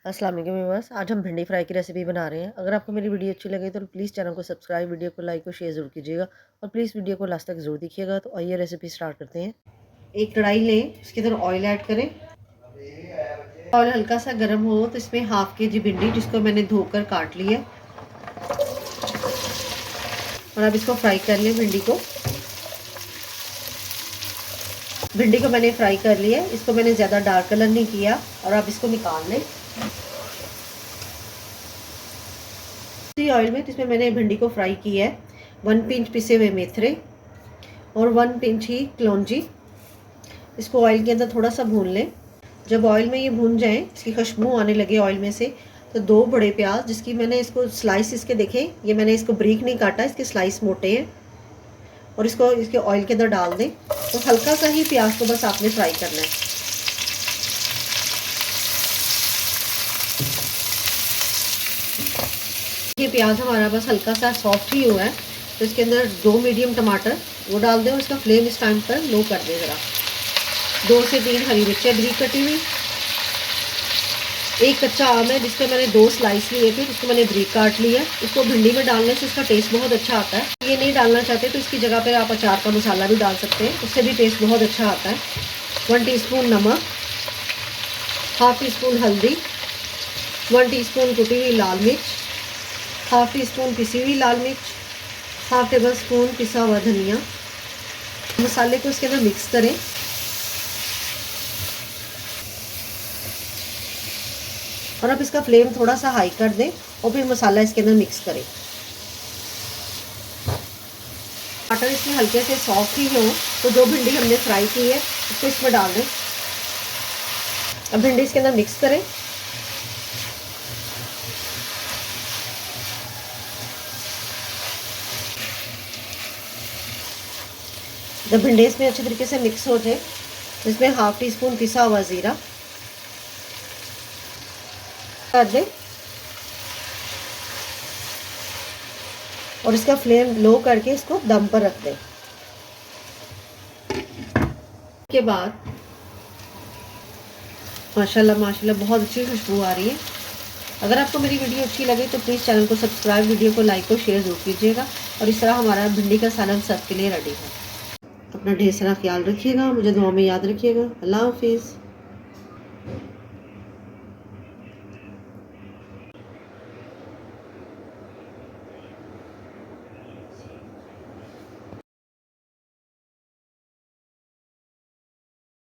अस्सलाम वालेकुम व्यूअर्स, आज हम भिंडी फ्राई की रेसिपी बना रहे हैं। अगर आपको मेरी वीडियो अच्छी लगे तो प्लीज़ चैनल को सब्सक्राइब, वीडियो को लाइक और शेयर ज़रूर कीजिएगा और प्लीज़ वीडियो को लास्ट तक ज़रूर देखिएगा। तो आइए रेसिपी स्टार्ट करते हैं। एक कढ़ाई लें, उसके अंदर ऑयल ऐड करें। ऑयल हल्का सा गर्म हो तो इसमें हाफ kg भिंडी जिसको मैंने धोकर काट ली है और अब इसको फ्राई कर लें। भिंडी को मैंने फ्राई कर लिया। इसको मैंने ज़्यादा डार्क कलर नहीं किया और अब इसको निकाल लें ऑयल में। तो इसमें मैंने भिंडी को फ्राई किया है। 1 पिंच पिसे हुए मेथरे और 1 पिंच ही कलौंजी। इसको ऑयल के अंदर थोड़ा सा भून लें। जब ऑयल में ये भून जाए, इसकी खुशबू आने लगे ऑयल में से, तो 2 बड़े प्याज जिसकी मैंने इसको स्लाइस इसके देखें, ये मैंने इसको ब्रीक नहीं काटा, इसके स्लाइस मोटे हैं, और इसको इसके ऑयल के अंदर डाल दें। तो हल्का सा ही प्याज को बस आपने फ्राई करना है। ये प्याज हमारा बस हल्का सा सॉफ्ट ही हुआ है, तो इसके अंदर 2 मीडियम टमाटर वो डाल दें और इसका फ्लेम इस टाइम पर लो कर दें ज़रा। 2 से 3 हरी मिर्चें बारीक कटी हुई। एक कच्चा आम है जिसके मैंने 2 स्लाइस लिए थे, उसको मैंने बारीक काट लिया। इसको भिंडी में डालने से इसका टेस्ट बहुत अच्छा आता है। ये नहीं डालना चाहते तो इसकी जगह पर आप अचार का मसाला भी डाल सकते हैं, उससे भी टेस्ट बहुत अच्छा आता है। 1 टीस्पून नमक, हाफ टी स्पून हल्दी, 1 टीस्पून कुटी हुई लाल मिर्च, हाफ टी स्पून पिसी हुई लाल मिर्च, हाफ टेबल स्पून पिसा हुआ धनिया। मसाले को इसके अंदर मिक्स करें और अब इसका फ्लेम थोड़ा सा हाई कर दें और फिर मसाला इसके अंदर मिक्स करें। टमाटर इसमें हल्के से सॉफ्ट ही हो तो जो भिंडी हमने फ्राई की है उसको इसमें डाल दें। अब भिंडी इसके अंदर मिक्स करें। जब भिंडी इसमें अच्छे तरीके से मिक्स हो जाए, इसमें हाफ टी स्पून पिसा हुआ ज़ीरा कर दें और इसका फ्लेम लो करके इसको दम पर रख दें। के बाद माशाल्लाह बहुत अच्छी खुशबू आ रही है। अगर आपको मेरी वीडियो अच्छी लगे तो प्लीज़ चैनल को सब्सक्राइब, वीडियो को लाइक और शेयर ज़रूर कीजिएगा। और इस तरह हमारा भिंडी का सालन सर्व के लिए रेडी है। अपना ढेर सारा ख्याल रखिएगा, मुझे दुआ में याद रखिएगा। अल्लाह हाफिज़।